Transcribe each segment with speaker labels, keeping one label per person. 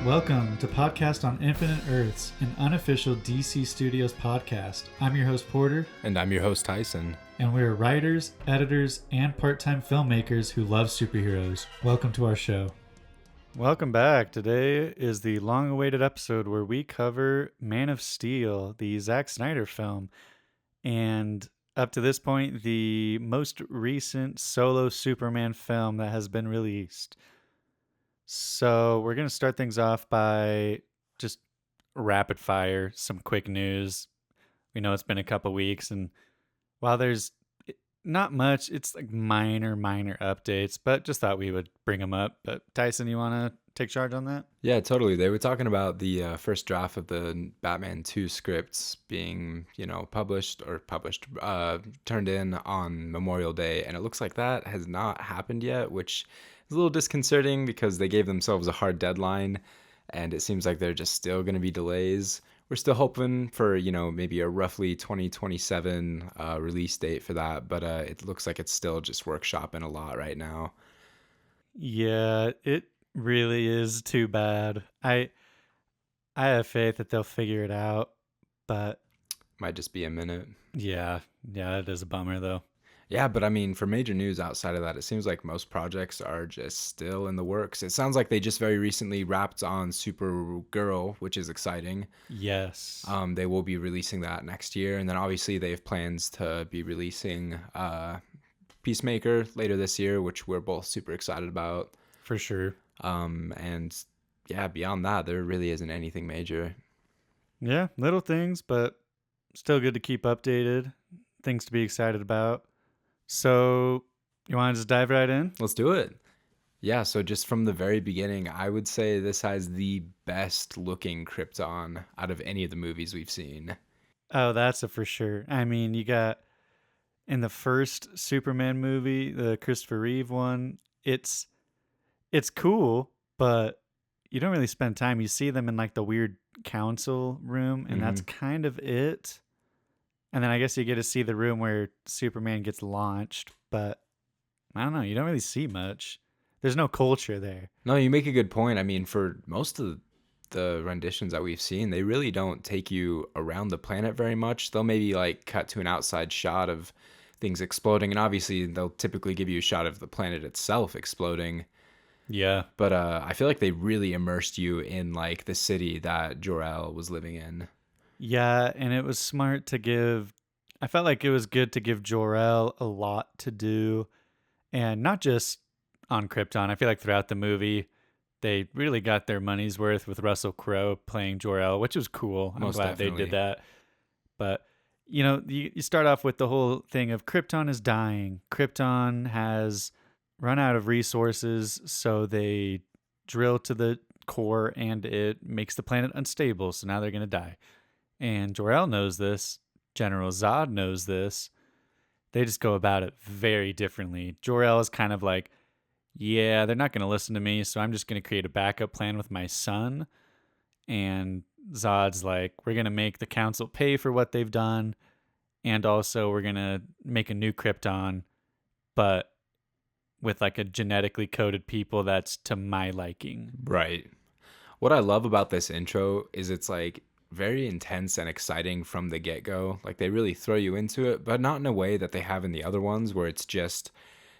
Speaker 1: Welcome to Podcast on Infinite Earths, an unofficial DC Studios podcast. I'm your host, Porter.
Speaker 2: And I'm your host, Tyson.
Speaker 1: And we're writers, editors, and part-time filmmakers who love superheroes. Welcome to our show. Welcome back. Today is the long-awaited episode where we cover Man of Steel, the Zach Snyder film. And up to this point, the most recent solo Superman film that has been released. So we're going to start things off by just rapid fire, some quick news. We know it's been a couple weeks, and while there's not much, it's like minor updates, but just thought we would bring them up. But Tyson, you want to take charge on that?
Speaker 2: Yeah, totally. They were talking about the first draft of the Batman 2 scripts being, turned in on Memorial Day, and it looks like that has not happened yet, which is a little disconcerting because they gave themselves a hard deadline, and it seems like they're just still going to be delays. We're still hoping for, maybe a roughly 2027 release date for that, but it looks like it's still just workshopping a lot right now.
Speaker 1: Yeah, it really is too bad. I have faith that they'll figure it out, but
Speaker 2: might just be a minute.
Speaker 1: Yeah, it is a bummer though.
Speaker 2: Yeah, but I mean, for major news outside of that, it seems like most projects are just still in the works. It sounds like they just very recently wrapped on Supergirl, which is exciting.
Speaker 1: Yes.
Speaker 2: They will be releasing that next year. And then obviously they have plans to be releasing Peacemaker later this year, which we're both super excited about.
Speaker 1: For sure.
Speaker 2: And yeah, beyond that, there really isn't anything major.
Speaker 1: Yeah, little things, but still good to keep updated. Things to be excited about. So, you want to just dive right in?
Speaker 2: Let's do it. Yeah, so just from the very beginning, I would say this has the best looking Krypton out of any of the movies we've seen.
Speaker 1: Oh, that's a for sure. I mean, you got in the first Superman movie, the Christopher Reeve one, it's cool, but you don't really spend time. You see them in like the weird council room, and that's kind of it. And then I guess you get to see the room where Superman gets launched, but I don't know. You don't really see much. There's no culture there.
Speaker 2: No, you make a good point. I mean, for most of the renditions that we've seen, they really don't take you around the planet very much. They'll maybe like cut to an outside shot of things exploding, and obviously they'll typically give you a shot of the planet itself exploding.
Speaker 1: Yeah.
Speaker 2: But I feel like they really immersed you in like the city that Jor-El was living in.
Speaker 1: Yeah, and it was smart to give... I felt like it was good to give Jor-El a lot to do, and not just on Krypton. I feel like throughout the movie, they really got their money's worth with Russell Crowe playing Jor-El, which was cool. I'm glad definitely. They did that. But, you start off with the whole thing of Krypton is dying. Krypton has run out of resources, so they drill to the core, and it makes the planet unstable, so now they're going to die. And Jor-El knows this. General Zod knows this. They just go about it very differently. Jor-El is kind of like, yeah, they're not going to listen to me, so I'm just going to create a backup plan with my son. And Zod's like, we're going to make the council pay for what they've done, and also we're going to make a new Krypton, but with like a genetically coded people that's to my liking.
Speaker 2: Right. What I love about this intro is it's like very intense and exciting from the get-go. Like they really throw you into it, but not in a way that they have in the other ones where it's just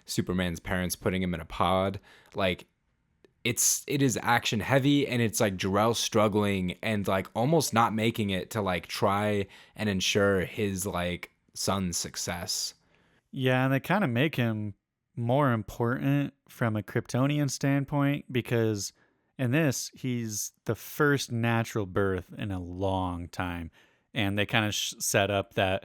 Speaker 2: Superman's parents putting him in a pod. Like it is action heavy, and it's like Jor-El struggling and like almost not making it to like try and ensure his like son's success.
Speaker 1: Yeah, and they kind of make him more important from a Kryptonian standpoint, because in this, he's the first natural birth in a long time. And they kind of set up that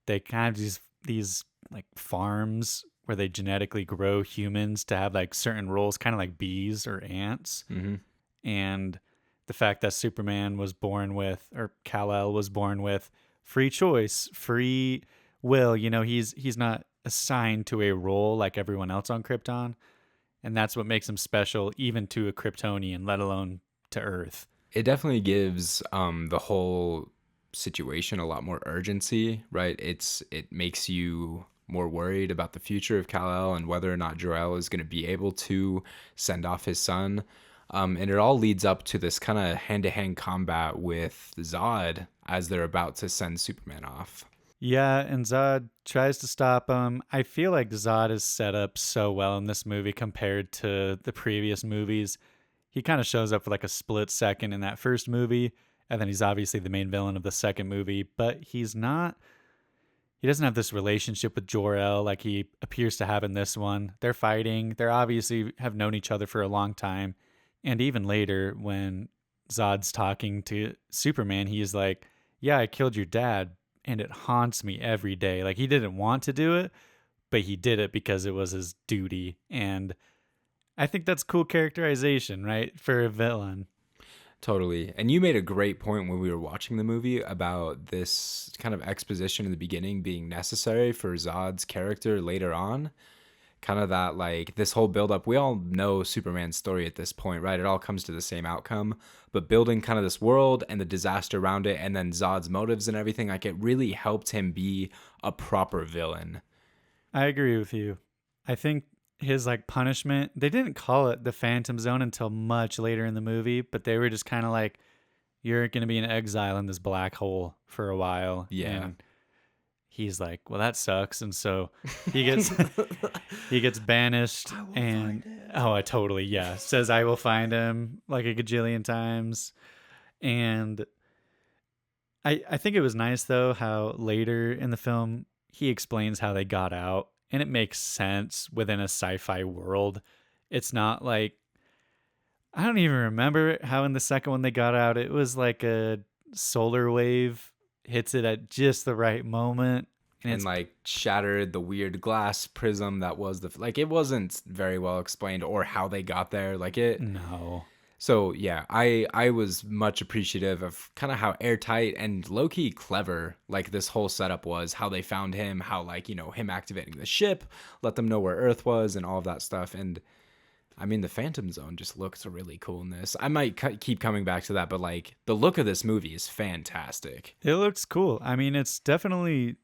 Speaker 1: they kind of these like farms where they genetically grow humans to have like certain roles, kind of like bees or ants.
Speaker 2: Mm-hmm.
Speaker 1: And the fact that Superman was born with, or Kal-El was born with, free choice, free will. He's not assigned to a role like everyone else on Krypton. And that's what makes him special, even to a Kryptonian, let alone to Earth.
Speaker 2: It definitely gives the whole situation a lot more urgency, right? It makes you more worried about the future of Kal-El and whether or not Jor-El is going to be able to send off his son. And it all leads up to this kind of hand-to-hand combat with Zod as they're about to send Superman off.
Speaker 1: Yeah, and Zod tries to stop him. I feel like Zod is set up so well in this movie compared to the previous movies. He kind of shows up for like a split second in that first movie, and then he's obviously the main villain of the second movie, but he doesn't have this relationship with Jor-El like he appears to have in this one. They're fighting. They're obviously have known each other for a long time. And even later, when Zod's talking to Superman, he's like, "Yeah, I killed your dad, and it haunts me every day." Like he didn't want to do it, but he did it because it was his duty. And I think that's cool characterization, right? For a villain.
Speaker 2: Totally. And you made a great point when we were watching the movie about this kind of exposition in the beginning being necessary for Zod's character later on. Kind of that, like, this whole buildup. We all know Superman's story at this point, right? It all comes to the same outcome. But building kind of this world and the disaster around it, and then Zod's motives and everything, like, it really helped him be a proper villain.
Speaker 1: I agree with you. I think his like punishment, they didn't call it the Phantom Zone until much later in the movie, but they were just kind of like, you're going to be in exile in this black hole for a while.
Speaker 2: Yeah.
Speaker 1: And he's like, well, that sucks. And so he gets he gets banished and oh, I totally, yeah, says I will find him like a gajillion times. And I think it was nice though how later in the film he explains how they got out, and it makes sense within a sci-fi world. It's not like, I don't even remember how in the second one they got out. It was like a solar wave hits it at just the right moment, and
Speaker 2: And
Speaker 1: it's
Speaker 2: like shattered the weird glass prism that was the like it wasn't very well explained or how they got there like it.
Speaker 1: no.
Speaker 2: So yeah, I was much appreciative of kind of how airtight and low-key clever like this whole setup was, how they found him, how like, you know, him activating the ship, let them know where Earth was and all of that stuff. And I mean, the Phantom Zone just looks really cool in this. I might keep coming back to that, but like the look of this movie is fantastic.
Speaker 1: It looks cool. I mean, it's definitely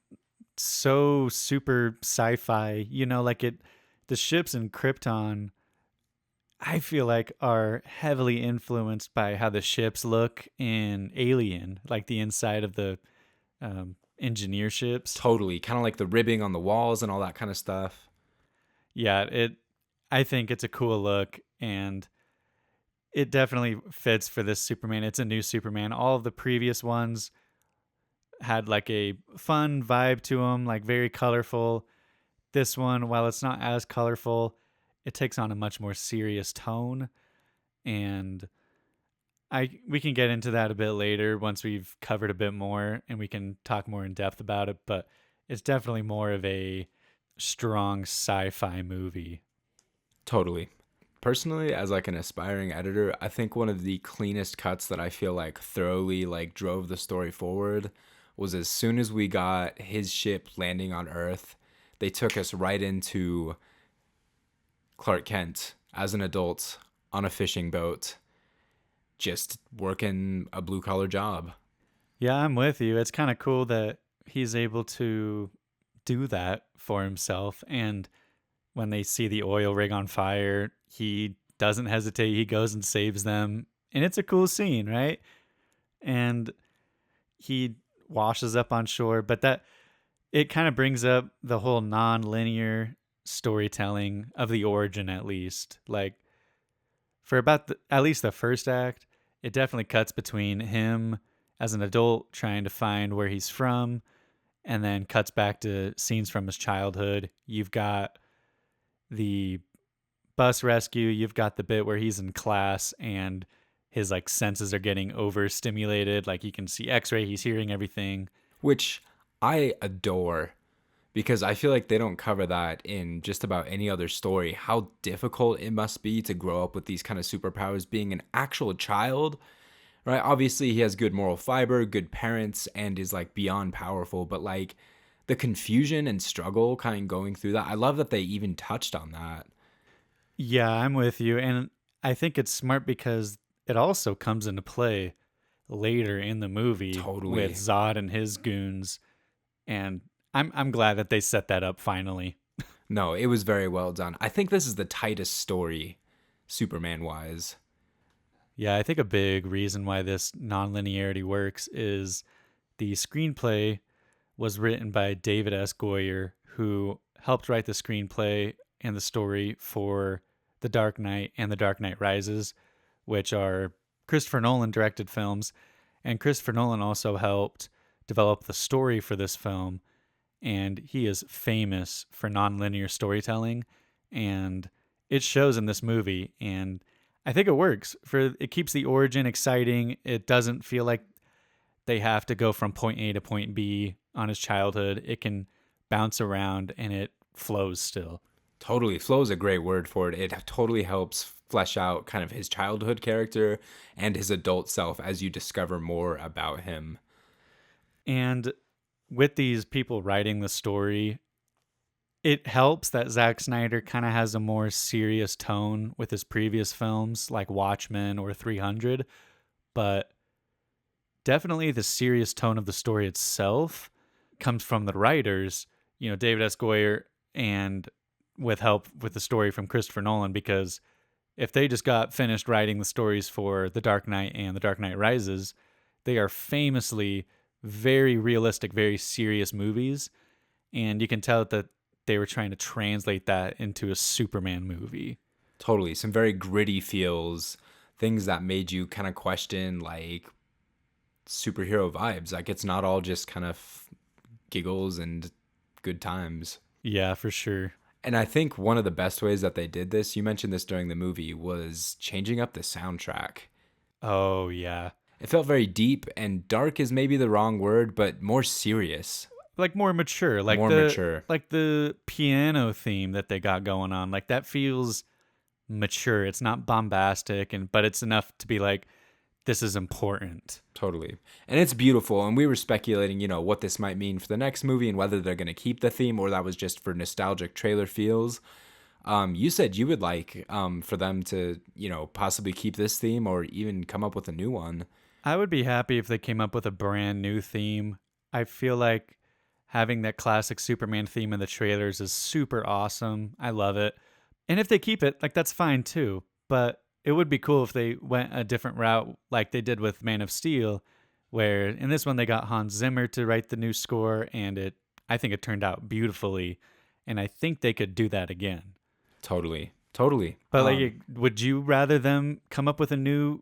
Speaker 1: so super sci-fi. Like the ships in Krypton, I feel like are heavily influenced by how the ships look in Alien, like the inside of the engineer ships.
Speaker 2: Totally, kind of like the ribbing on the walls and all that kind of stuff.
Speaker 1: Yeah, I think it's a cool look, and it definitely fits for this Superman. It's a new Superman. All of the previous ones had like a fun vibe to them, like very colorful. This one, while it's not as colorful, it takes on a much more serious tone, and we can get into that a bit later once we've covered a bit more and we can talk more in depth about it, but it's definitely more of a strong sci-fi movie.
Speaker 2: Totally. Personally, as like an aspiring editor, I think one of the cleanest cuts that I feel like thoroughly like drove the story forward was as soon as we got his ship landing on Earth, they took us right into Clark Kent as an adult on a fishing boat, just working a blue collar job.
Speaker 1: Yeah, I'm with you. It's kind of cool that he's able to do that for himself, and when they see the oil rig on fire, he doesn't hesitate. He goes and saves them. And it's a cool scene, right? And he washes up on shore, but that it kind of brings up the whole non-linear storytelling of the origin, at least. Like for about at least the first act, it definitely cuts between him as an adult trying to find where he's from, and then cuts back to scenes from his childhood. You've got the bus rescue, you've got the bit where he's in class and his like senses are getting overstimulated, like he can see x-ray, he's hearing everything.
Speaker 2: Which I adore because I feel like they don't cover that in just about any other story. How difficult it must be to grow up with these kind of superpowers being an actual child, right? Obviously, he has good moral fiber, good parents, and is like beyond powerful, but like the confusion and struggle kind of going through that. I love that they even touched on that.
Speaker 1: Yeah, I'm with you, and I think it's smart because it also comes into play later in the movie with
Speaker 2: Totally.
Speaker 1: Zod and his goons, and I'm glad that they set that up finally.
Speaker 2: No, it was very well done. I think this is the tightest story, Superman wise.
Speaker 1: Yeah, I think a big reason why this nonlinearity works is the screenplay was written by David S. Goyer, who helped write the screenplay and the story for The Dark Knight and The Dark Knight Rises, which are Christopher Nolan directed films. And Christopher Nolan also helped develop the story for this film. And he is famous for nonlinear storytelling. And it shows in this movie. And I think it works. It keeps the origin exciting. It doesn't feel like they have to go from point A to point B on his childhood. It can bounce around and it flows still.
Speaker 2: Totally. Flow is a great word for it. It totally helps flesh out kind of his childhood character and his adult self as you discover more about him.
Speaker 1: And with these people writing the story, it helps that Zack Snyder kind of has a more serious tone with his previous films like Watchmen or 300, but definitely the serious tone of the story itself comes from the writers, David S. Goyer, and with help with the story from Christopher Nolan, because if they just got finished writing the stories for The Dark Knight and The Dark Knight Rises, they are famously very realistic, very serious movies. And you can tell that they were trying to translate that into a Superman movie.
Speaker 2: Totally. Some very gritty feels, things that made you kind of question like superhero vibes. Like it's not all just kind of giggles and good times.
Speaker 1: Yeah, for sure.
Speaker 2: And I think one of the best ways that they did this, you mentioned this during the movie, was changing up the soundtrack.
Speaker 1: Oh, yeah.
Speaker 2: It felt very deep, and dark is maybe the wrong word, but more serious,
Speaker 1: Like more mature,
Speaker 2: more mature.
Speaker 1: like the piano theme that they got going on. Like that feels mature. It's not bombastic but it's enough to be like, this is important.
Speaker 2: Totally. And it's beautiful. And we were speculating, what this might mean for the next movie and whether they're going to keep the theme or that was just for nostalgic trailer feels. You said you would like for them to, possibly keep this theme or even come up with a new one.
Speaker 1: I would be happy if they came up with a brand new theme. I feel like having that classic Superman theme in the trailers is super awesome. I love it. And if they keep it, like that's fine too. But it would be cool if they went a different route like they did with Man of Steel, where in this one they got Hans Zimmer to write the new score, and I think it turned out beautifully, and I think they could do that again.
Speaker 2: Totally. Totally.
Speaker 1: But would you rather them come up with a new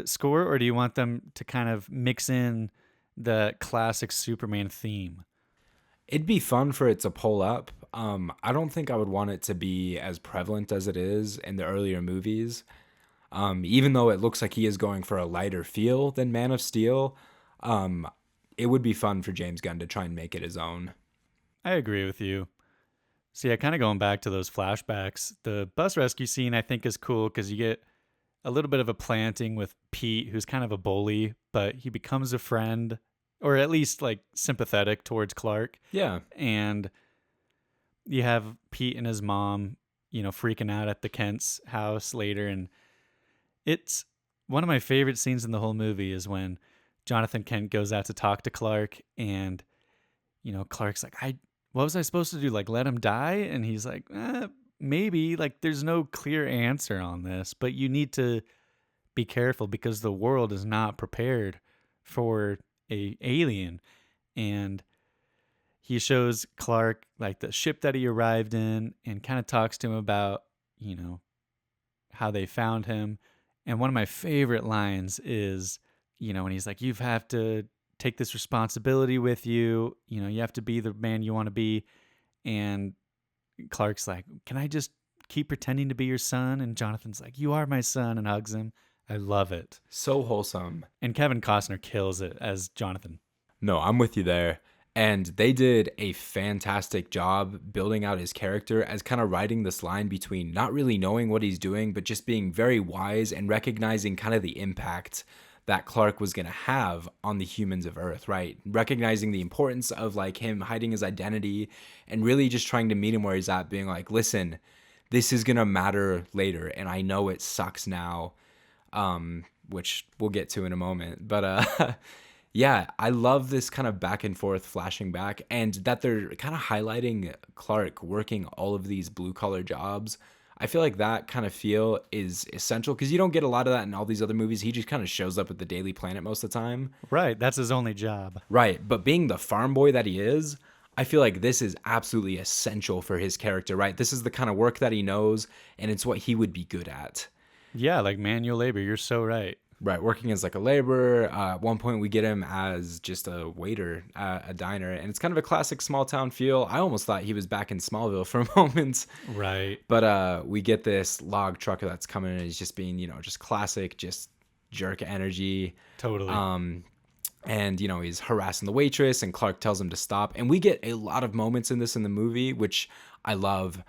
Speaker 1: score, or do you want them to kind of mix in the classic Superman theme?
Speaker 2: It'd be fun for it to pull up. I don't think I would want it to be as prevalent as it is in the earlier movies. Even though it looks like he is going for a lighter feel than Man of Steel, it would be fun for James Gunn to try and make it his own.
Speaker 1: I agree with you. So yeah, kind of going back to those flashbacks, the bus rescue scene I think is cool because you get a little bit of a planting with Pete, who's kind of a bully, but he becomes a friend, or at least like sympathetic towards Clark.
Speaker 2: Yeah.
Speaker 1: And you have Pete and his mom, freaking out at the Kent's house later. And it's one of my favorite scenes in the whole movie is when Jonathan Kent goes out to talk to Clark, and, Clark's like, what was I supposed to do? Like, let him die? And he's like, maybe. Like, there's no clear answer on this, but you need to be careful because the world is not prepared for a alien. And he shows Clark like the ship that he arrived in and kind of talks to him about, how they found him. And one of my favorite lines is, when he's like, you have to take this responsibility with you. You have to be the man you want to be. And Clark's like, can I just keep pretending to be your son? And Jonathan's like, you are my son, and hugs him. I love it.
Speaker 2: So wholesome.
Speaker 1: And Kevin Costner kills it as Jonathan.
Speaker 2: No, I'm with you there. And they did a fantastic job building out his character as kind of riding this line between not really knowing what he's doing, but just being very wise and recognizing kind of the impact that Clark was going to have on the humans of Earth, right? Recognizing the importance of like him hiding his identity and really just trying to meet him where he's at, being like, listen, this is going to matter later. And I know it sucks now, which we'll get to in a moment. But yeah, I love this kind of back and forth flashing back, and that they're kind of highlighting Clark working all of these blue collar jobs. I feel like that kind of feel is essential because you don't get a lot of that in all these other movies. He just kind of shows up at the Daily Planet most of the time.
Speaker 1: Right. That's his only job.
Speaker 2: Right. But being the farm boy that he is, I feel like this is absolutely essential for his character, right? This is the kind of work that he knows, and it's what he would be good at.
Speaker 1: Yeah, like manual labor. You're so right.
Speaker 2: Right, working as like a laborer. At one point, we get him as just a waiter at a diner, and it's kind of a classic small town feel. I almost thought he was back in Smallville for a moment.
Speaker 1: Right.
Speaker 2: But we get this log trucker that's coming in, and he's just being, just classic, just jerk energy.
Speaker 1: Totally.
Speaker 2: And he's harassing the waitress, and Clark tells him to stop. And we get a lot of moments in this in the movie, which I love.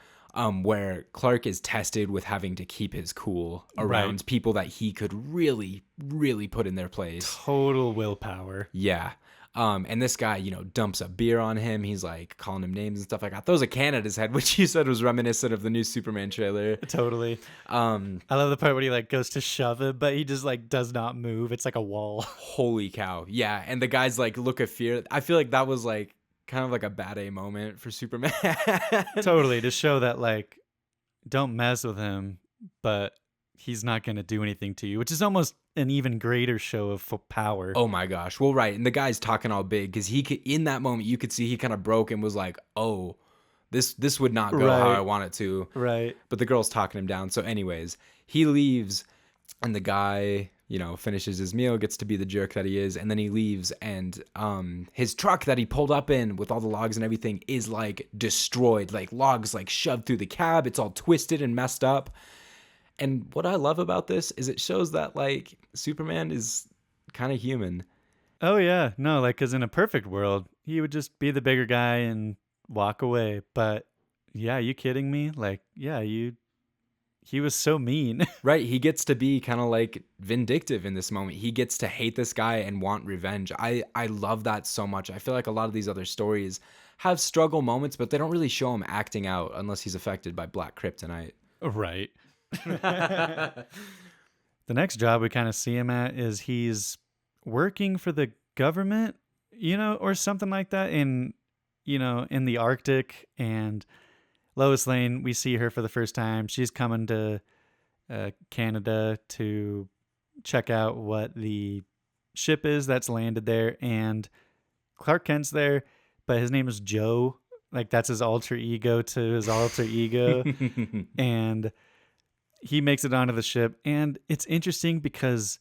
Speaker 2: Where Clark is tested with having to keep his cool around people that he could really, really put in their place.
Speaker 1: Total willpower.
Speaker 2: Yeah. And this guy, dumps a beer on him. He's like calling him names and stuff like that. Throws a can at his head, which you said was reminiscent of the new Superman trailer.
Speaker 1: Totally. I love the part when he like goes to shove him, but he just like does not move. It's like a wall.
Speaker 2: Holy cow. Yeah. And the guy's like look of fear. I feel like that was like kind of like a bad A moment for Superman.
Speaker 1: Totally, to show that like don't mess with him, but he's not going to do anything to you, which is almost an even greater show of power.
Speaker 2: Oh my gosh. Well, right. And the guy's talking all big because in that moment you could see he kind of broke and was like, oh, this would not go how I want it to.
Speaker 1: Right.
Speaker 2: But the girl's talking him down. So anyways, he leaves and the guy, finishes his meal, gets to be the jerk that he is, and then he leaves, and his truck that he pulled up in with all the logs and everything is like destroyed, like logs like shoved through the cab. It's all twisted and messed up. And what I love about this is it shows that like Superman is kind of human.
Speaker 1: Oh yeah, no, like because in a perfect world, he would just be the bigger guy and walk away. But yeah, you kidding me? Like, yeah, he was so mean.
Speaker 2: Right. He gets to be kind of like vindictive in this moment. He gets to hate this guy and want revenge. I love that so much. I feel like a lot of these other stories have struggle moments, but they don't really show him acting out unless he's affected by black kryptonite.
Speaker 1: Right. The next job we kind of see him at is he's working for the government, or something like that in the Arctic. And Lois Lane, we see her for the first time. She's coming to Canada to check out what the ship is that's landed there. And Clark Kent's there, but his name is Joe. Like, that's his alter ego to his alter ego. And he makes it onto the ship. And it's interesting because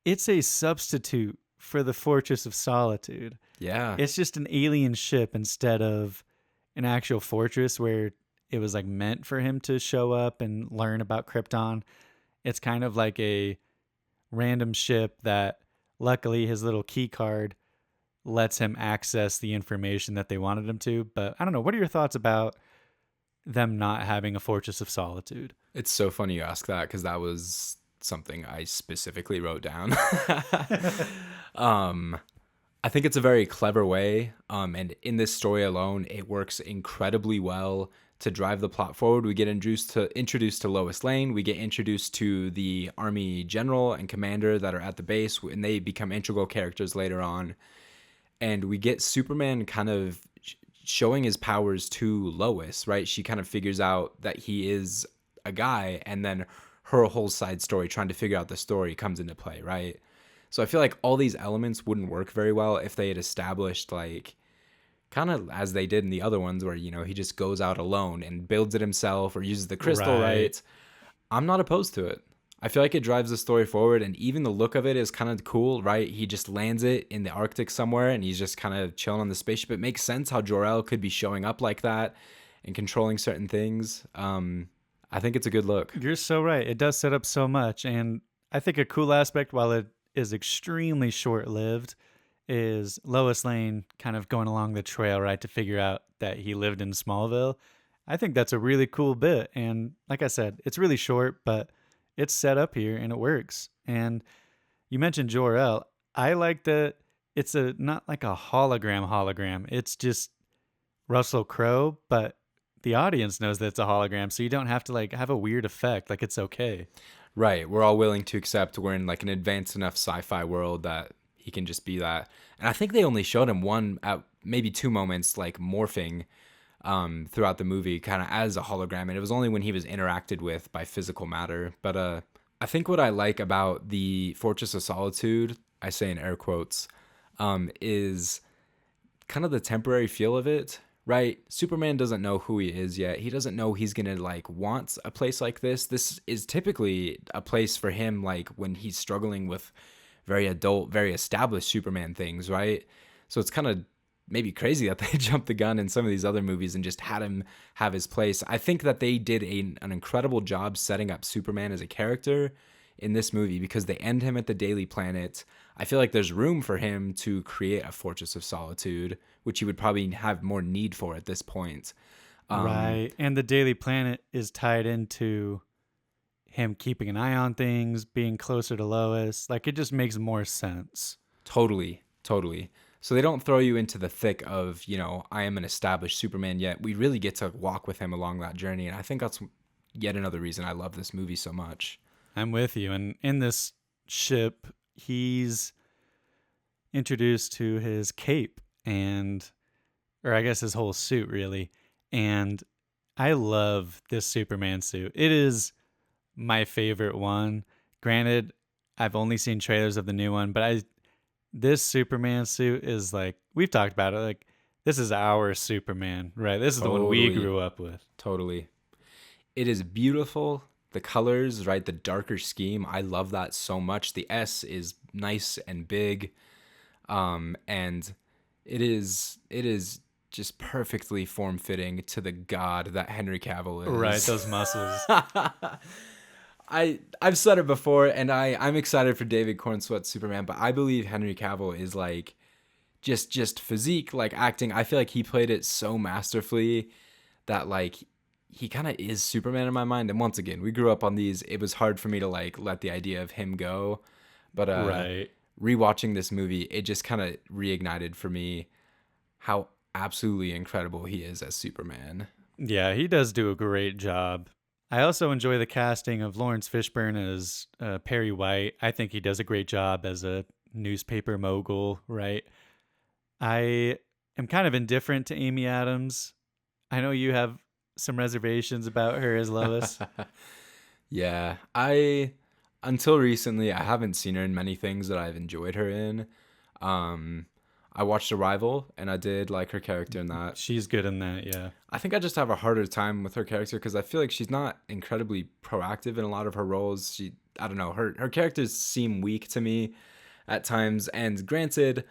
Speaker 1: it's a substitute for the Fortress of Solitude.
Speaker 2: Yeah.
Speaker 1: It's just an alien ship instead of an actual fortress where it was like meant for him to show up and learn about Krypton. It's kind of like a random ship that luckily his little key card lets him access the information that they wanted him to. But I don't know. What are your thoughts about them not having a Fortress of Solitude?
Speaker 2: It's so funny you ask that because that was something I specifically wrote down. I think it's a very clever way. And in this story alone, it works incredibly well to drive the plot forward. We get introduced to Lois Lane. We get introduced to the Army general and commander that are at the base, and they become integral characters later on. And we get Superman kind of showing his powers to Lois, right? She kind of figures out that he is a guy, and then her whole side story, trying to figure out the story, comes into play, right? So I feel like all these elements wouldn't work very well if they had established, like, kind of as they did in the other ones where, he just goes out alone and builds it himself or uses the crystal, right? I'm not opposed to it. I feel like it drives the story forward, and even the look of it is kind of cool, right? He just lands it in the Arctic somewhere, and he's just kind of chilling on the spaceship. It makes sense how Jor-El could be showing up like that and controlling certain things. I think it's a good look.
Speaker 1: You're so right. It does set up so much, and I think a cool aspect, while it is extremely short-lived, is Lois Lane kind of going along the trail, right, to figure out that he lived in Smallville. I think that's a really cool bit, and like I said, it's really short, but it's set up here and it works. And you mentioned Jor-El. I like that it's not like a hologram. It's just Russell Crowe, but the audience knows that it's a hologram, so you don't have to like have a weird effect. Like, it's okay.
Speaker 2: Right. We're all willing to accept we're in like an advanced enough sci-fi world that he can just be that. And I think they only showed him maybe two moments like morphing. throughout the movie, kind of as a hologram, and it was only when he was interacted with by physical matter. But I think what I like about the Fortress of Solitude, I say in air quotes, is kind of the temporary feel of it, right? Superman doesn't know who he is yet. He doesn't know he's gonna like want a place like this. This is typically a place for him, like when he's struggling with very adult, very established Superman things, right? So it's kind of maybe crazy that they jumped the gun in some of these other movies and just had him have his place. I think that they did an incredible job setting up Superman as a character in this movie because they end him at the Daily Planet. I feel like there's room for him to create a Fortress of Solitude, which he would probably have more need for at this point.
Speaker 1: Right. And the Daily Planet is tied into him keeping an eye on things, being closer to Lois. Like, it just makes more sense.
Speaker 2: Totally, totally. So they don't throw you into the thick of, I am an established Superman yet. We really get to walk with him along that journey. And I think that's yet another reason I love this movie so much.
Speaker 1: I'm with you. And in this ship, he's introduced to his cape or I guess his whole suit, really. And I love this Superman suit. It is my favorite one. Granted, I've only seen trailers of the new one, but this Superman suit is like, we've talked about it, like, this is our Superman, right? This is the one we grew up with.
Speaker 2: Totally. It is beautiful. The colors, right? The darker scheme. I love that so much. The S is nice and big. And it is just perfectly form-fitting to the god that Henry Cavill is.
Speaker 1: Right, those muscles.
Speaker 2: I've said it before, and I'm excited for David Cornsweet's Superman, but I believe Henry Cavill is like just physique, like acting. I feel like he played it so masterfully that like he kind of is Superman in my mind. And once again, we grew up on these. It was hard for me to like let the idea of him go, but
Speaker 1: right.
Speaker 2: Rewatching this movie, it just kind of reignited for me how absolutely incredible he is as Superman.
Speaker 1: Yeah, he does do a great job. I also enjoy the casting of Lawrence Fishburne as Perry White. I think he does a great job as a newspaper mogul, right? I am kind of indifferent to Amy Adams. I know you have some reservations about her as Lois.
Speaker 2: Yeah, until recently, I haven't seen her in many things that I've enjoyed her in. I watched Arrival, and I did like her character in that.
Speaker 1: She's good in that, yeah.
Speaker 2: I think I just have a harder time with her character because I feel like she's not incredibly proactive in a lot of her roles. I don't know, her characters seem weak to me at times. And granted,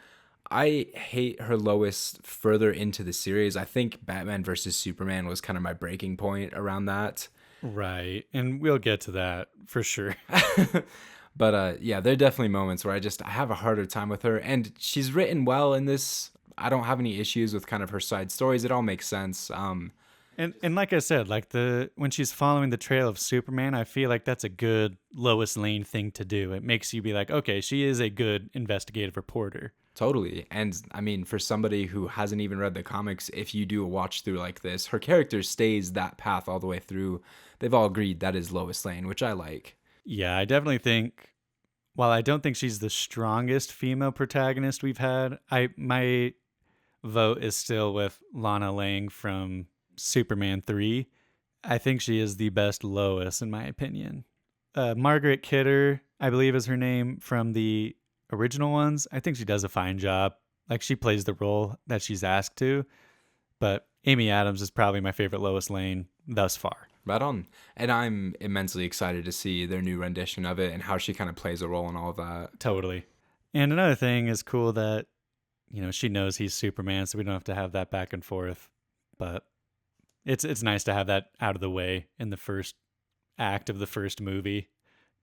Speaker 2: I hate her Lois further into the series. I think Batman versus Superman was kind of my breaking point around that.
Speaker 1: Right, and we'll get to that for sure.
Speaker 2: But yeah, there are definitely moments where I have a harder time with her, and she's written well in this. I don't have any issues with kind of her side stories. It all makes sense.
Speaker 1: And like I said, like when she's following the trail of Superman, I feel like that's a good Lois Lane thing to do. It makes you be like, okay, she is a good investigative reporter.
Speaker 2: Totally. And I mean, for somebody who hasn't even read the comics, if you do a watch through like this, her character stays that path all the way through. They've all agreed that is Lois Lane, which I like.
Speaker 1: Yeah, I definitely think, while I don't think she's the strongest female protagonist we've had, my vote is still with Lana Lang from Superman 3. I think she is the best Lois, in my opinion. Margaret Kidder, I believe is her name, from the original ones. I think she does a fine job. Like, she plays the role that she's asked to. But Amy Adams is probably my favorite Lois Lane thus far.
Speaker 2: Right on. And I'm immensely excited to see their new rendition of it and how she kind of plays a role in all of that.
Speaker 1: Totally. And another thing is cool that, she knows he's Superman, so we don't have to have that back and forth. But it's nice to have that out of the way in the first act of the first movie.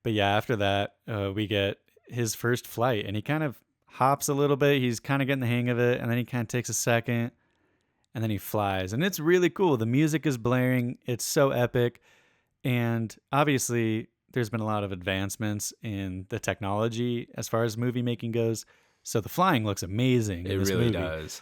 Speaker 1: But yeah, after that, we get his first flight, and he kind of hops a little bit. He's kind of getting the hang of it, and then he kind of takes a second, and then he flies. And it's really cool. The music is blaring. It's so epic. And obviously, there's been a lot of advancements in the technology as far as movie making goes. So the flying looks amazing in this movie.
Speaker 2: It really does.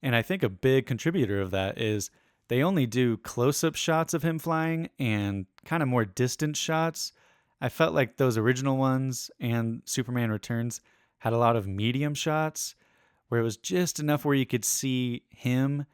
Speaker 1: And I think a big contributor of that is they only do close-up shots of him flying and kind of more distant shots. I felt like those original ones and Superman Returns had a lot of medium shots where it was just enough where you could see him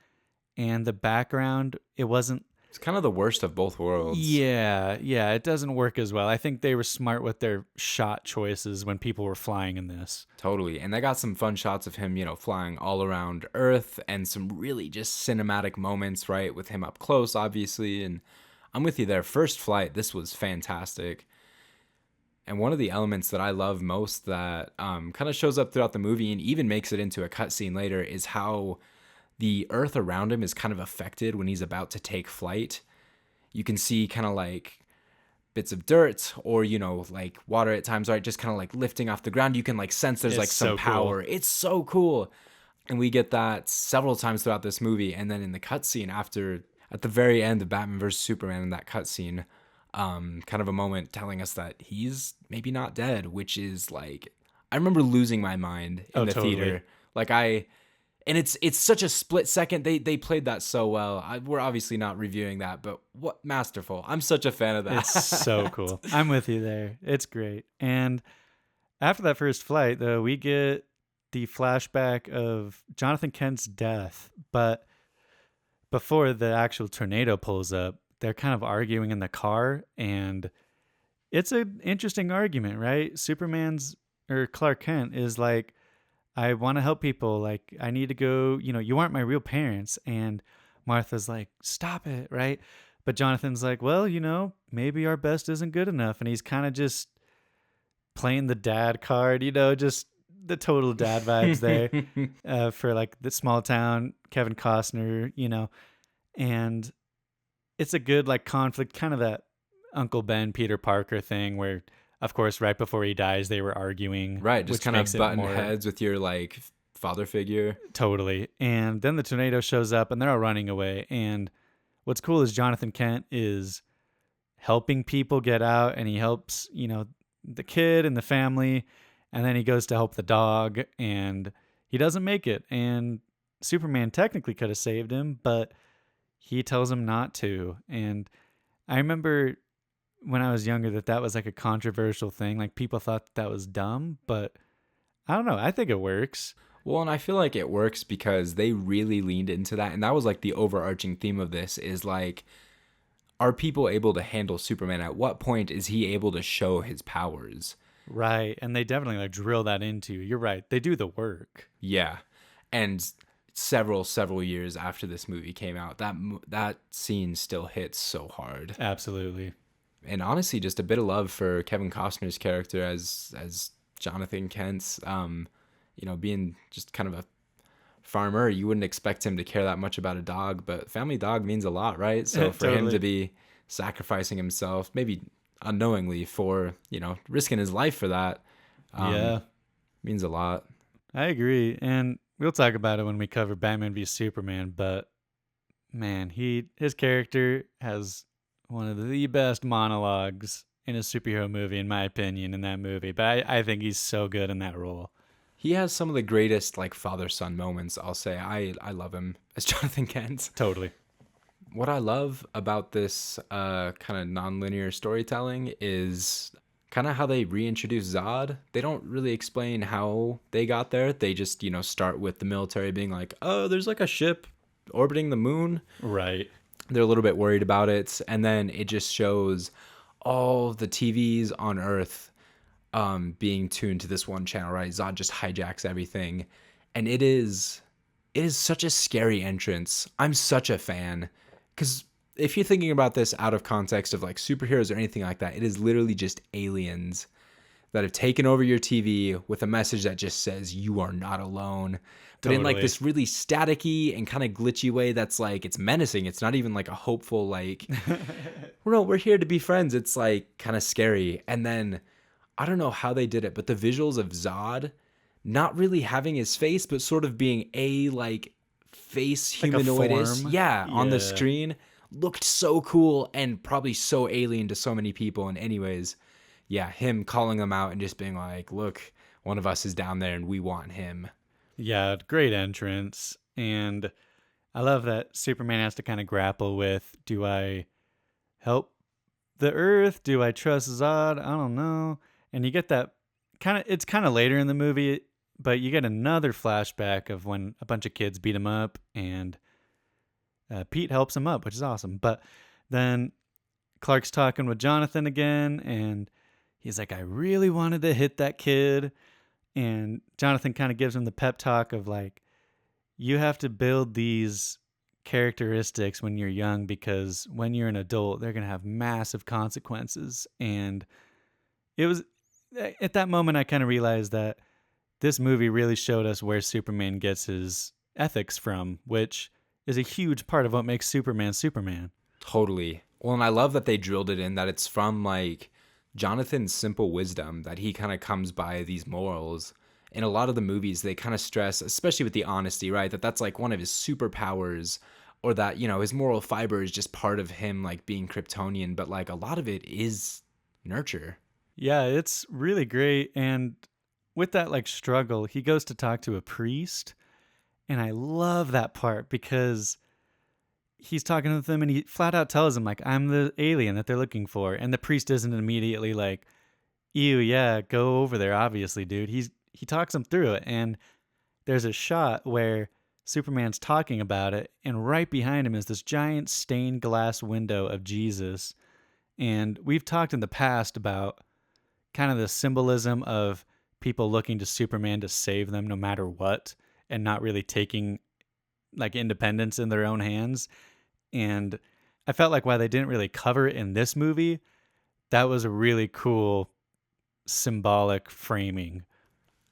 Speaker 1: and the background, it wasn't.
Speaker 2: It's kind of the worst of both worlds.
Speaker 1: Yeah, it doesn't work as well. I think they were smart with their shot choices when people were flying in this.
Speaker 2: Totally. And they got some fun shots of him, flying all around Earth and some really just cinematic moments, right? With him up close, obviously. And I'm with you there. First flight, this was fantastic. And one of the elements that I love most that kind of shows up throughout the movie and even makes it into a cutscene later is how the Earth around him is kind of affected when he's about to take flight. You can see kind of like bits of dirt or, like water at times, right? Just kind of like lifting off the ground. You can like sense there's
Speaker 1: It's
Speaker 2: like some
Speaker 1: so
Speaker 2: power.
Speaker 1: cool.
Speaker 2: It's so cool. And we get that several times throughout this movie. And then in the cutscene after, at the very end of Batman vs. Superman, in that cutscene, kind of a moment telling us that he's maybe not dead, which is like, I remember losing my mind in
Speaker 1: Oh,
Speaker 2: the
Speaker 1: totally.
Speaker 2: theater. And it's such a split second. They played that so well. We're obviously not reviewing that, but what masterful. I'm such a fan of that.
Speaker 1: It's so cool. I'm with you there. It's great. And after that first flight, though, we get the flashback of Jonathan Kent's death. But before the actual tornado pulls up, they're kind of arguing in the car. And it's an interesting argument, right? Superman's or Clark Kent is like, I want to help people. Like, I need to go, you aren't my real parents. And Martha's like, stop it, right? But Jonathan's like, well, maybe our best isn't good enough. And he's kind of just playing the dad card, just the total dad vibes there for like the small town Kevin Costner, and it's a good like conflict, kind of that Uncle Ben, Peter Parker thing where, of course, right before he dies, they were arguing,
Speaker 2: Right, just
Speaker 1: which
Speaker 2: kind of
Speaker 1: makes it
Speaker 2: button
Speaker 1: more
Speaker 2: heads with your like father figure.
Speaker 1: totally. And then the tornado shows up and they're all running away. And what's cool is Jonathan Kent is helping people get out and he helps, the kid and the family. And then he goes to help the dog and he doesn't make it. And Superman technically could have saved him, but he tells him not to. And I remember when I was younger that was like a controversial thing. Like people thought that was dumb, but I don't know. I think it works.
Speaker 2: Well, and I feel like it works because they really leaned into that. And that was like the overarching theme of this is like, are people able to handle Superman? At what point is he able to show his powers?
Speaker 1: Right. And they definitely like drill that into you. You're right. They do the work.
Speaker 2: Yeah. And several years after this movie came out, that scene still hits so hard.
Speaker 1: Absolutely.
Speaker 2: And honestly, just a bit of love for Kevin Costner's character as Jonathan Kent's, being just kind of a farmer. You wouldn't expect him to care that much about a dog, but family dog means a lot, right? So for him
Speaker 1: Totally.
Speaker 2: to be sacrificing himself, maybe unknowingly for, risking his life for that,
Speaker 1: Yeah,
Speaker 2: means a lot.
Speaker 1: I agree. And we'll talk about it when we cover Batman v Superman, but man, his character has one of the best monologues in a superhero movie, in my opinion, in that movie. But I think he's so good in that role.
Speaker 2: He has some of the greatest like father-son moments, I'll say. I love him as Jonathan Kent.
Speaker 1: Totally.
Speaker 2: What I love about this kind of non-linear storytelling is kind of how they reintroduce Zod. They don't really explain how they got there. They just, start with the military being like, oh, there's like a ship orbiting the moon.
Speaker 1: Right.
Speaker 2: They're a little bit worried about it. And then it just shows all the TVs on Earth being tuned to this one channel, right? Zod just hijacks everything. And it is such a scary entrance. I'm such a fan. Because if you're thinking about this out of context of like superheroes or anything like that, it is literally just aliens that have taken over your TV with a message that just says you are not alone. But in like
Speaker 1: Totally.
Speaker 2: this really staticky and kind of glitchy way that's like, it's menacing. It's not even like a hopeful, like, no, we're here to be friends. It's like kind of scary. And then I don't know how they did it, but the visuals of Zod not really having his face, but sort of being a like face
Speaker 1: Like a
Speaker 2: humanoid-ish,
Speaker 1: form?
Speaker 2: on the
Speaker 1: Yeah.
Speaker 2: screen looked so cool and probably so alien to so many people. And anyways, yeah, him calling them out and just being like, look, one of us is down there and we want him.
Speaker 1: Yeah, great entrance. And I love that Superman has to kind of grapple with, do I help the Earth? Do I trust Zod? I don't know. And you get that it's kind of later in the movie, but you get another flashback of when a bunch of kids beat him up and Pete helps him up, which is awesome. But then Clark's talking with Jonathan again, and he's like, I really wanted to hit that kid. And Jonathan kind of gives him the pep talk of like, you have to build these characteristics when you're young because when you're an adult, they're going to have massive consequences. And it was at that moment I kind of realized that this movie really showed us where Superman gets his ethics from, which is a huge part of what makes Superman Superman.
Speaker 2: Totally. Well, and I love that they drilled it in that it's from like Jonathan's simple wisdom that he kind of comes by these morals. In a lot of the movies, they kind of stress, especially with the honesty, right? That that's like one of his superpowers, or that, you know, his moral fiber is just part of him like being Kryptonian, but like a lot of it is nurture.
Speaker 1: Yeah, it's really great. And with that like struggle, he goes to talk to a priest. And I love that part because he's talking with them and he flat out tells him, like, I'm the alien that they're looking for. And the priest isn't immediately like, ew, yeah, go over there, obviously, dude. He talks him through it. And there's a shot where Superman's talking about it, and right behind him is this giant stained glass window of Jesus. And we've talked in the past about kind of the symbolism of people looking to Superman to save them no matter what, and not really taking like independence in their own hands. And I felt like while they didn't really cover it in this movie, that was a really cool symbolic framing.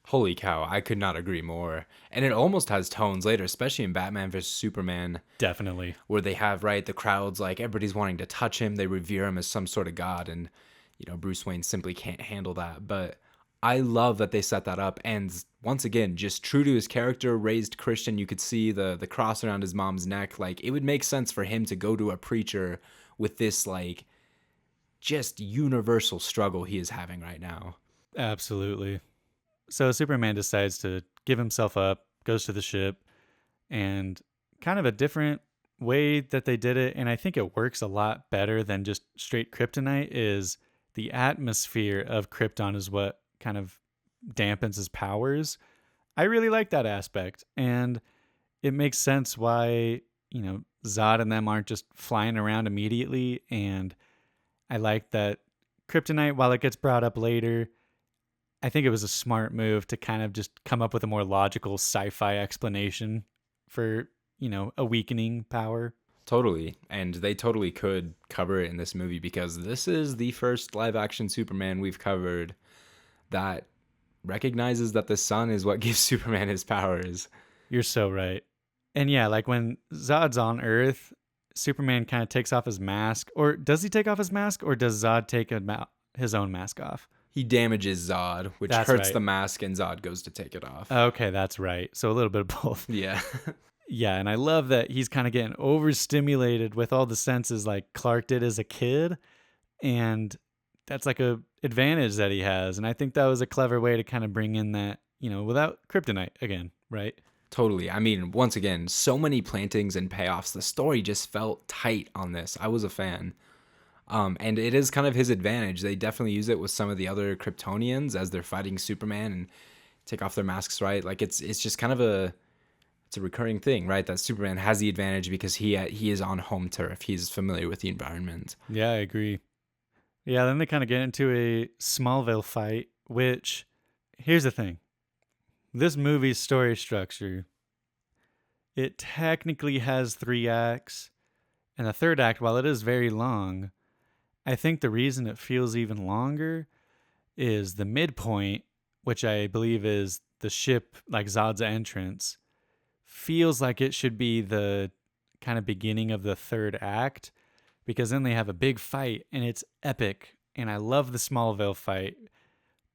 Speaker 2: Holy cow, I could not agree more. And it almost has tones later, especially in Batman vs Superman,
Speaker 1: Definitely.
Speaker 2: where they have, right, the crowds, like everybody's wanting to touch him, they revere him as some sort of god, and you know, Bruce Wayne simply can't handle that. But I love that they set that up, and once again, just true to his character, raised Christian. You could see the cross around his mom's neck. Like, it would make sense for him to go to a preacher with this like just universal struggle he is having right now.
Speaker 1: Absolutely. So Superman decides to give himself up, goes to the ship, and kind of a different way that they did it, and I think it works a lot better than just straight kryptonite, is the atmosphere of Krypton is what kind of dampens his powers. I really like that aspect, and it makes sense why, Zod and them aren't just flying around immediately. And I like that kryptonite, while it gets brought up later, I think it was a smart move to kind of just come up with a more logical sci-fi explanation for, a weakening power.
Speaker 2: Totally. And they totally could cover it in this movie because this is the first live action Superman we've covered that recognizes that the sun is what gives Superman his powers.
Speaker 1: You're so right. And yeah, like when Zod's on Earth, Superman kind of takes off his mask. Or does he take off his mask, or does Zod take his own mask off?
Speaker 2: He damages Zod, which
Speaker 1: That's
Speaker 2: hurts
Speaker 1: right.
Speaker 2: the mask, and Zod goes to take it off.
Speaker 1: Okay, that's right. So a little bit of both.
Speaker 2: Yeah.
Speaker 1: Yeah, and I love that he's kind of getting overstimulated with all the senses like Clark did as a kid. And that's like a advantage that he has. And I think that was a clever way to kind of bring in that, without kryptonite again, right?
Speaker 2: Totally. I mean, once again, so many plantings and payoffs. The story just felt tight on this. I was a fan. And it is kind of his advantage. They definitely use it with some of the other Kryptonians as they're fighting Superman and take off their masks, right? Like it's just kind of it's a recurring thing, right? That Superman has the advantage because he is on home turf. He's familiar with the environment.
Speaker 1: Yeah, I agree. Yeah, then they kind of get into a Smallville fight, which, here's the thing. This movie's story structure, it technically has 3 acts, and the third act, while it is very long, I think the reason it feels even longer is the midpoint, which I believe is the ship, like Zod's entrance, feels like it should be the kind of beginning of the third act, because then they have a big fight and it's epic. And I love the Smallville fight,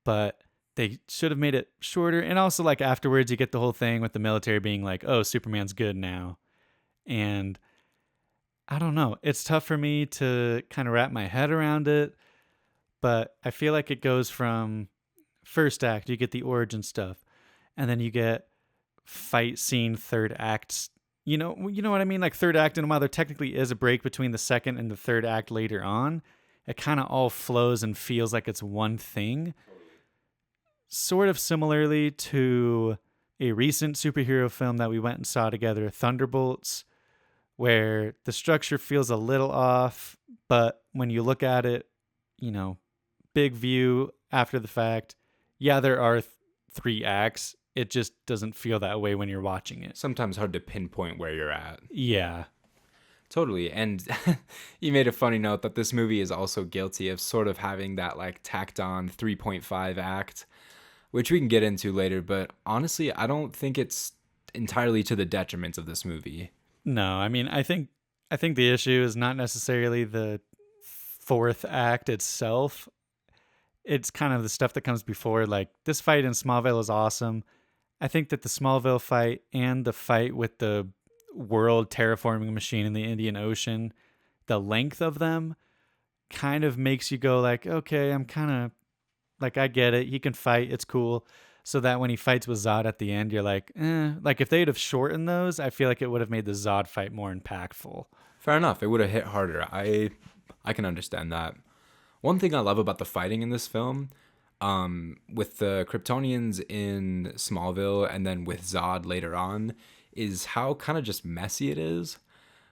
Speaker 1: but they should have made it shorter. And also, like, afterwards, you get the whole thing with the military being like, oh, Superman's good now. And I don't know. It's tough for me to kind of wrap my head around it, but I feel like it goes from first act, you get the origin stuff, and then you get fight scene third acts. You know what I mean? Like third act, and while there technically is a break between the second and the third act later on, it kind of all flows and feels like it's one thing. Sort of similarly to a recent superhero film that we went and saw together, Thunderbolts, where the structure feels a little off, but when you look at it, you know, big view after the fact, yeah, there are 3 acts. It just doesn't feel that way when you're watching it.
Speaker 2: Sometimes hard to pinpoint where you're at.
Speaker 1: Yeah.
Speaker 2: Totally. And you made a funny note that this movie is also guilty of sort of having that like tacked on 3.5 act, which we can get into later. But honestly, I don't think it's entirely to the detriment of this movie.
Speaker 1: No, I mean, I think the issue is not necessarily the fourth act itself. It's kind of the stuff that comes before. Like this fight in Smallville is awesome. I think that the Smallville fight and the fight with the world terraforming machine in the Indian Ocean, the length of them kind of makes you go like, okay, I'm kind of like, I get it. He can fight. It's cool. So that when he fights with Zod at the end, you're like, Like if they'd have shortened those, I feel like it would have made the Zod fight more impactful.
Speaker 2: Fair enough. It would have hit harder. I can understand that. One thing I love about the fighting in this film, with the Kryptonians in Smallville and then with Zod later on, is how kind of just messy it is.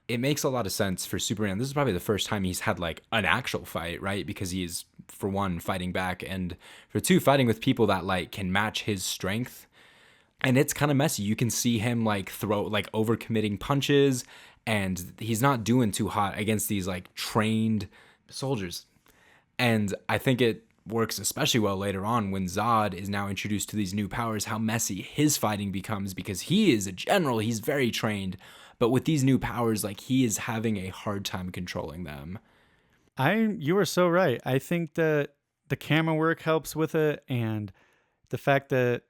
Speaker 2: It makes a lot of sense for Superman. This is probably the first time he's had like an actual fight, right? Because he's, for one, fighting back, and for two, fighting with people that like can match his strength. And it's kind of messy. You can see him like throw like overcommitting punches, and he's not doing too hot against these like trained soldiers. And I think it works especially well later on when Zod is now introduced to these new powers, how messy his fighting becomes because he is a general, he's very trained, but with these new powers, like he is having a hard time controlling them.
Speaker 1: You are so right. I think that the camera work helps with it, and the fact that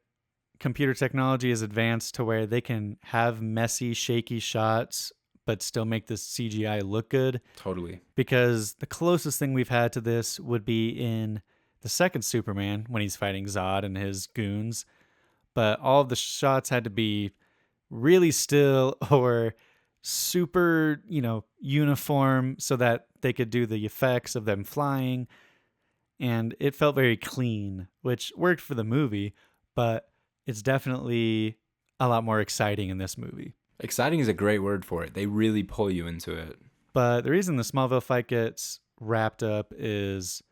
Speaker 1: computer technology is advanced to where they can have messy, shaky shots but still make the CGI look good.
Speaker 2: Totally.
Speaker 1: Because the closest thing we've had to this would be in the second Superman when he's fighting Zod and his goons. But all of the shots had to be really still or super, uniform so that they could do the effects of them flying. And it felt very clean, which worked for the movie, but it's definitely a lot more exciting in this movie.
Speaker 2: Exciting is a great word for it. They really pull you into it.
Speaker 1: But the reason the Smallville fight gets wrapped up is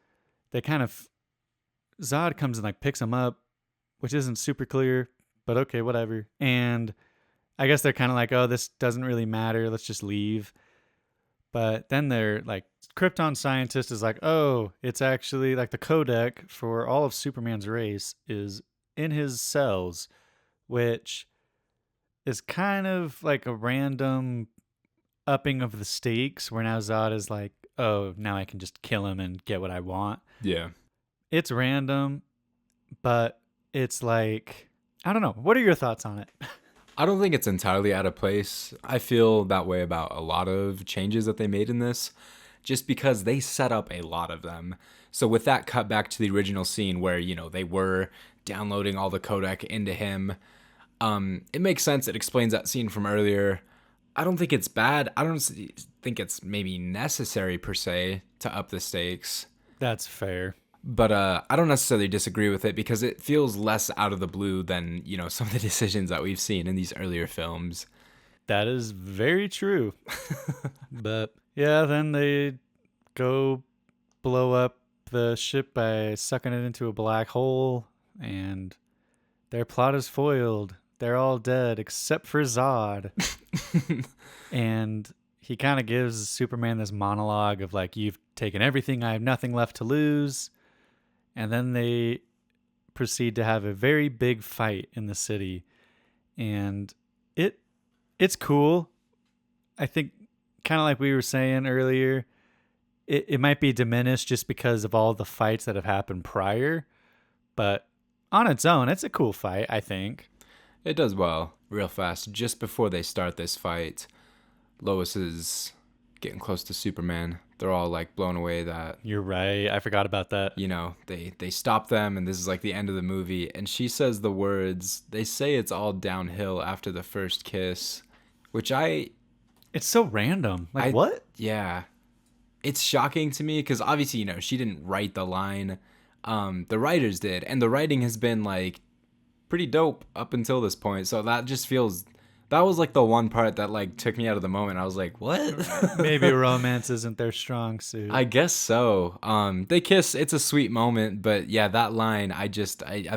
Speaker 1: they kind of Zod comes and like picks him up, which isn't super clear, but okay, whatever. And I guess they're kind of like, oh, this doesn't really matter. Let's just leave. But then they're like, Krypton scientist is like, oh, it's actually like the codec for all of Superman's race is in his cells, which is kind of like a random upping of the stakes where now Zod is like, oh, now I can just kill him and get what I want.
Speaker 2: Yeah.
Speaker 1: It's random, but it's like, I don't know. What are your thoughts on it?
Speaker 2: I don't think it's entirely out of place. I feel that way about a lot of changes that they made in this, just because they set up a lot of them. So with that cut back to the original scene where, they were downloading all the codec into him, it makes sense. It explains that scene from earlier. I don't think it's bad. I don't think it's maybe necessary per se to up the stakes.
Speaker 1: That's fair.
Speaker 2: But I don't necessarily disagree with it because it feels less out of the blue than, some of the decisions that we've seen in these earlier films.
Speaker 1: That is very true. But yeah, then they go blow up the ship by sucking it into a black hole, and their plot is foiled. They're all dead except for Zod. And he kind of gives Superman this monologue of like, you've taken everything, I have nothing left to lose. And then they proceed to have a very big fight in the city. And it's cool. I think kind of like we were saying earlier, it might be diminished just because of all the fights that have happened prior. But on its own, it's a cool fight, I think.
Speaker 2: It does well, real fast. Just before they start this fight, Lois is getting close to Superman. They're all like blown away that,
Speaker 1: You're right. I forgot about that.
Speaker 2: they stop them and this is like the end of the movie. And she says the words, they say it's all downhill after the first kiss, which
Speaker 1: It's so random. Like,
Speaker 2: I-
Speaker 1: what?
Speaker 2: yeah, it's shocking to me because obviously, she didn't write the line. The writers did. And the writing has been like pretty dope up until this point. So that just feels That was like the one part that like took me out of the moment. I was like, what?
Speaker 1: Maybe romance isn't their strong suit.
Speaker 2: I guess so. They kiss. It's a sweet moment, but yeah, that line I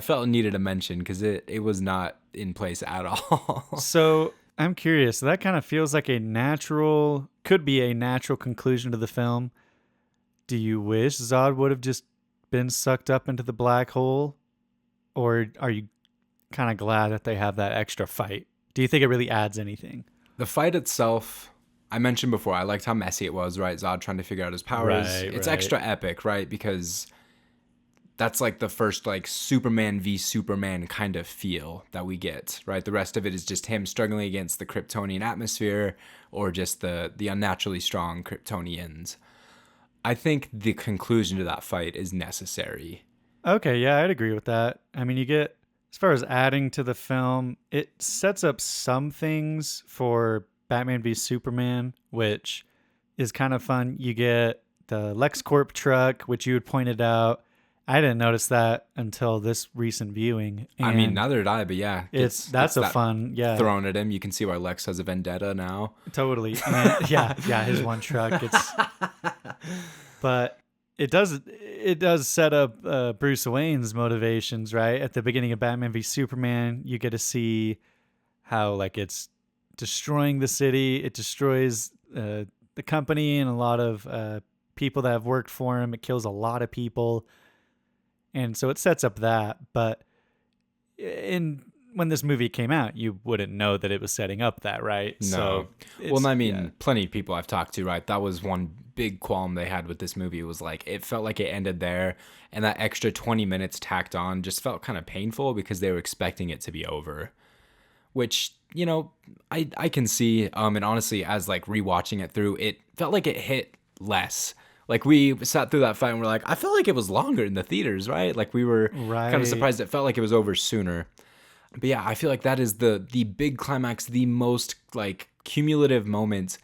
Speaker 2: felt needed a mention because it was not in place at all.
Speaker 1: So I'm curious. That kind of feels like could be a natural conclusion to the film. Do you wish Zod would have just been sucked up into the black hole? Or are you kind of glad that they have that extra fight? Do you think it really adds anything?
Speaker 2: The fight itself, I mentioned before, I liked how messy it was, right? Zod trying to figure out his powers. It's extra epic, right? Because that's like the first like Superman v Superman kind of feel that we get, right? The rest of it is just him struggling against the Kryptonian atmosphere or just the unnaturally strong Kryptonians. I think the conclusion to that fight is necessary.
Speaker 1: Okay, yeah, I'd agree with that. I mean, as far as adding to the film, it sets up some things for Batman v Superman, which is kind of fun. You get the LexCorp truck, which you had pointed out. I didn't notice that until this recent viewing.
Speaker 2: I mean, neither did I, but yeah.
Speaker 1: That's a fun, yeah.
Speaker 2: Thrown at him. You can see why Lex has a vendetta now.
Speaker 1: Totally. Yeah, his one truck. But it does set up Bruce Wayne's motivations, right? At the beginning of Batman v Superman, you get to see how like it's destroying the city. It destroys the company and a lot of people that have worked for him. It kills a lot of people. And so it sets up that. But when this movie came out, you wouldn't know that it was setting up that, right?
Speaker 2: No. Well, I mean, plenty of people I've talked to, right? That was one big qualm they had with this movie was like, it felt like it ended there. And that extra 20 minutes tacked on just felt kind of painful because they were expecting it to be over. Which, you know, I can see. And honestly, as like rewatching it through, it felt like it hit less. Like we sat through that fight and we're like, I felt like it was longer in the theaters, right? Like we were kind of surprised it felt like it was over sooner. But yeah, I feel like that is the big climax, the most like cumulative moment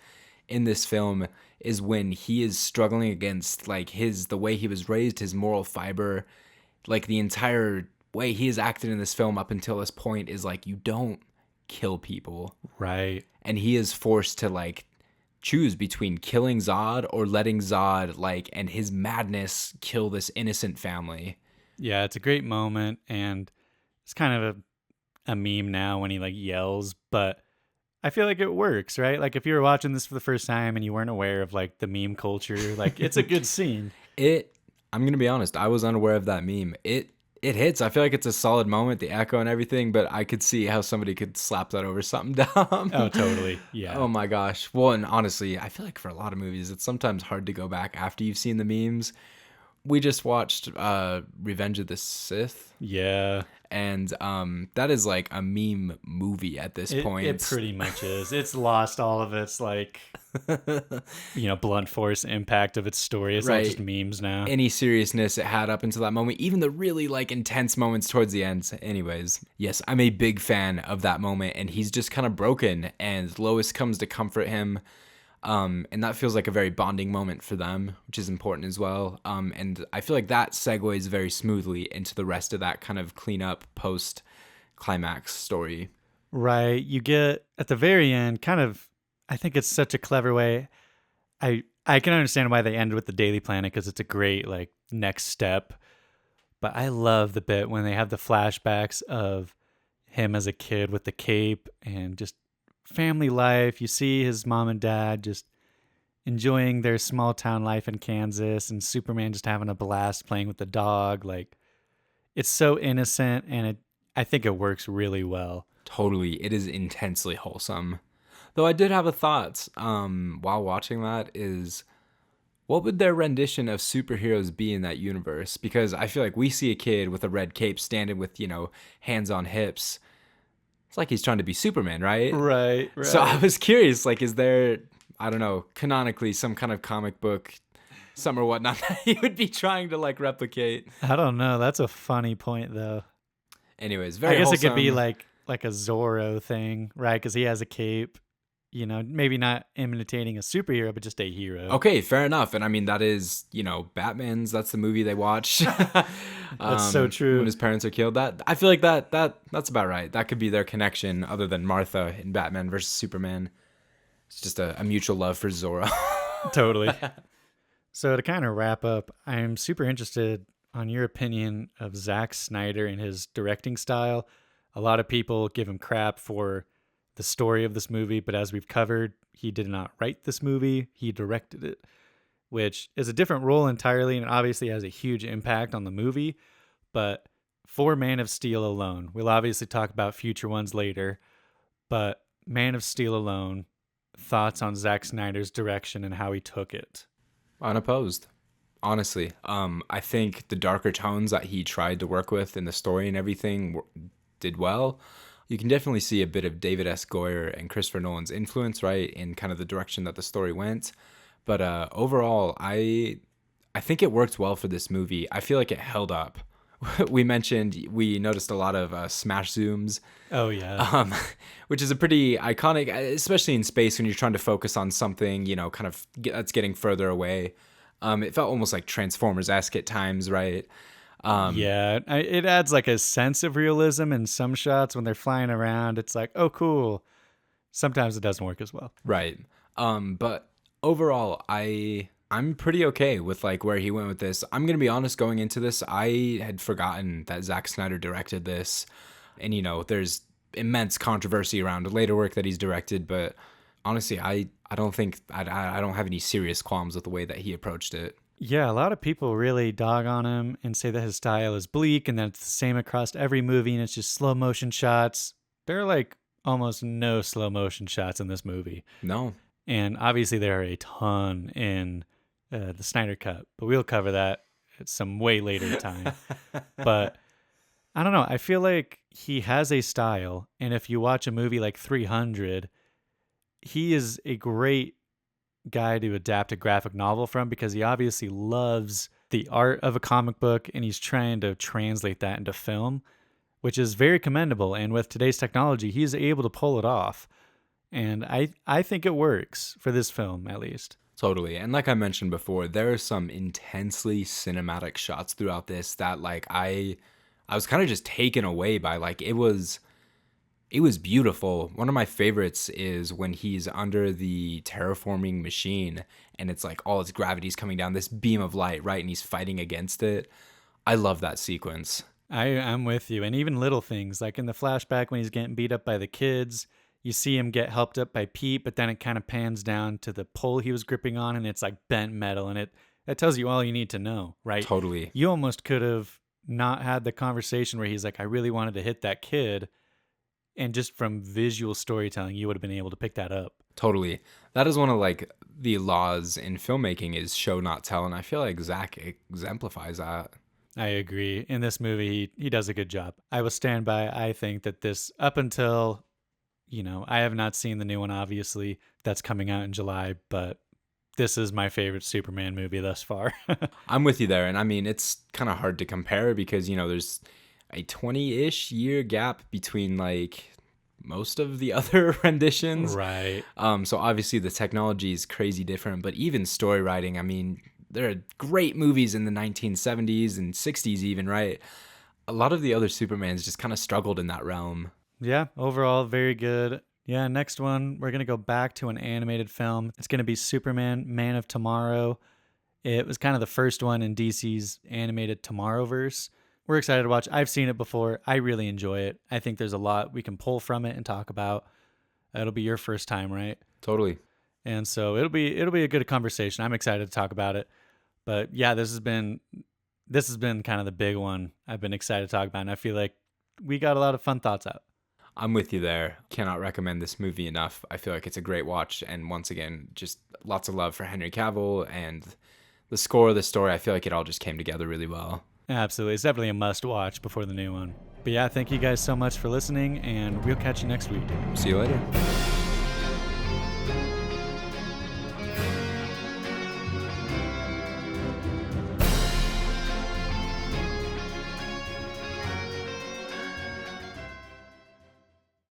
Speaker 2: in this film is when he is struggling against like the way he was raised, his moral fiber, like the entire way he has acted in this film up until this point is like, you don't kill people.
Speaker 1: Right.
Speaker 2: And he is forced to like choose between killing Zod or letting Zod like and his madness kill this innocent family.
Speaker 1: Yeah, it's a great moment, and it's kind of a meme now when he like yells, but I feel like it works, right? Like if you were watching this for the first time and you weren't aware of like the meme culture, like it's a good scene.
Speaker 2: I'm gonna be honest, I was unaware of that meme. It hits. I feel like it's a solid moment, the echo and everything, but I could see how somebody could slap that over something dumb.
Speaker 1: Oh, totally. Yeah.
Speaker 2: Oh my gosh. Well, and honestly, I feel like for a lot of movies, it's sometimes hard to go back after you've seen the memes. We just watched Revenge of the Sith.
Speaker 1: Yeah.
Speaker 2: And that is like a meme movie at this point.
Speaker 1: It pretty much is. It's lost all of its like, blunt force impact of its story. It's all just memes now.
Speaker 2: Any seriousness it had up until that moment, even the really like intense moments towards the end. Anyways, yes, I'm a big fan of that moment, and he's just kind of broken, and Lois comes to comfort him. And that feels like a very bonding moment for them, which is important as well. And I feel like that segues very smoothly into the rest of that kind of cleanup post climax story.
Speaker 1: Right. You get at the very end I think it's such a clever way. I can understand why they end with the Daily Planet because it's a great like next step. But I love the bit when they have the flashbacks of him as a kid with the cape and just family life. You see his mom and dad just enjoying their small town life in Kansas, and Superman just having a blast playing with the dog. Like, it's so innocent, and I think it works really well.
Speaker 2: Totally. It is intensely wholesome. Though I did have a thought while watching that is, what would their rendition of superheroes be in that universe? Because I feel like we see a kid with a red cape standing with, hands on hips. It's like he's trying to be Superman, right?
Speaker 1: Right.
Speaker 2: So I was curious, like, is there, I don't know, canonically some kind of comic book, some or whatnot that he would be trying to, like, replicate?
Speaker 1: I don't know. That's a funny point, though.
Speaker 2: Anyways, very
Speaker 1: I guess
Speaker 2: wholesome.
Speaker 1: It could be like a Zorro thing, right? Because he has a cape. maybe not imitating a superhero, but just a hero.
Speaker 2: Okay, fair enough. And I mean, that is, Batman's, that's the movie they watch.
Speaker 1: That's so
Speaker 2: When
Speaker 1: true.
Speaker 2: his parents are killed. That I feel like that's about right. That could be their connection other than Martha in Batman versus Superman. It's just a mutual love for Zorro.
Speaker 1: Totally. So to kind of wrap up, I'm super interested on your opinion of Zack Snyder and his directing style. A lot of people give him crap for the story of this movie, but as we've covered, he did not write this movie, he directed it, which is a different role entirely and obviously has a huge impact on the movie. But for Man of Steel alone, we'll obviously talk about future ones later, but Man of Steel alone, thoughts on Zack Snyder's direction and how he took it?
Speaker 2: Unopposed. Honestly, I think the darker tones that he tried to work with in the story and everything did well. You can definitely see a bit of David S. Goyer and Christopher Nolan's influence, right, in kind of the direction that the story went. But overall, I think it worked well for this movie. I feel like it held up. We noticed a lot of smash zooms,
Speaker 1: Oh, yeah.
Speaker 2: which is a pretty iconic, especially in space when you're trying to focus on something, kind of that's getting further away. It felt almost like Transformers-esque at times, right?
Speaker 1: Yeah, it adds like a sense of realism in some shots when they're flying around. It's like, oh, cool. Sometimes it doesn't work as well.
Speaker 2: Right. But overall, I'm pretty okay with like where he went with this. I'm gonna be honest, going into this, I had forgotten that Zack Snyder directed this, and there's immense controversy around later work that he's directed. But honestly, I don't think I don't have any serious qualms with the way that he approached it.
Speaker 1: Yeah, a lot of people really dog on him and say that his style is bleak and that it's the same across every movie and it's just slow motion shots. There are like almost no slow motion shots in this movie.
Speaker 2: No,
Speaker 1: And obviously, there are a ton in the Snyder Cut, but we'll cover that at some way later time. But I don't know. I feel like he has a style. And if you watch a movie like 300, he is a great guy to adapt a graphic novel from because he obviously loves the art of a comic book and he's trying to translate that into film, which is very commendable. And with today's technology, he's able to pull it off. And I think it works for this film, at least.
Speaker 2: totally. And like I mentioned before, there are some intensely cinematic shots throughout this that like I was kind of just taken away by. Like it was beautiful. One of my favorites is when he's under the terraforming machine and it's like all its gravity's coming down this beam of light, right? And he's fighting against it. I love that sequence.
Speaker 1: I'm with you. And even little things, like in the flashback when he's getting beat up by the kids, you see him get helped up by Pete, but then it kind of pans down to the pole he was gripping on and it's like bent metal. And it tells you all you need to know, right?
Speaker 2: Totally.
Speaker 1: You almost could have not had the conversation where he's like, I really wanted to hit that kid. And just from visual storytelling, you would have been able to pick that up.
Speaker 2: Totally. That is one of like the laws in filmmaking is show not tell, and I feel like Zach exemplifies that.
Speaker 1: I agree. In this movie, he does a good job. I will stand by. I think that this, up until, I have not seen the new one, obviously, that's coming out in July, but this is my favorite Superman movie thus far.
Speaker 2: I'm with you there, and I mean it's kind of hard to compare because there's a 20-ish year gap between like most of the other renditions.
Speaker 1: Right.
Speaker 2: So obviously the technology is crazy different, but even story writing, I mean, there are great movies in the 1970s and 60s even, right? A lot of the other Supermans just kind of struggled in that realm.
Speaker 1: Yeah, overall, very good. Yeah, next one, we're going to go back to an animated film. It's going to be Superman, Man of Tomorrow. It was kind of the first one in DC's animated Tomorrowverse. We're excited to watch. I've seen it before. I really enjoy it. I think there's a lot we can pull from it and talk about. It'll be your first time, right?
Speaker 2: Totally.
Speaker 1: And so it'll be a good conversation. I'm excited to talk about it. But yeah, this has been kind of the big one I've been excited to talk about, and I feel like we got a lot of fun thoughts out.
Speaker 2: I'm with you there. Cannot recommend this movie enough. I feel like it's a great watch, and once again, just lots of love for Henry Cavill and the score of the story. I feel like it all just came together really well.
Speaker 1: Absolutely. It's definitely a must watch before the new one. But yeah, thank you guys so much for listening, and we'll catch you next week.
Speaker 2: See you later.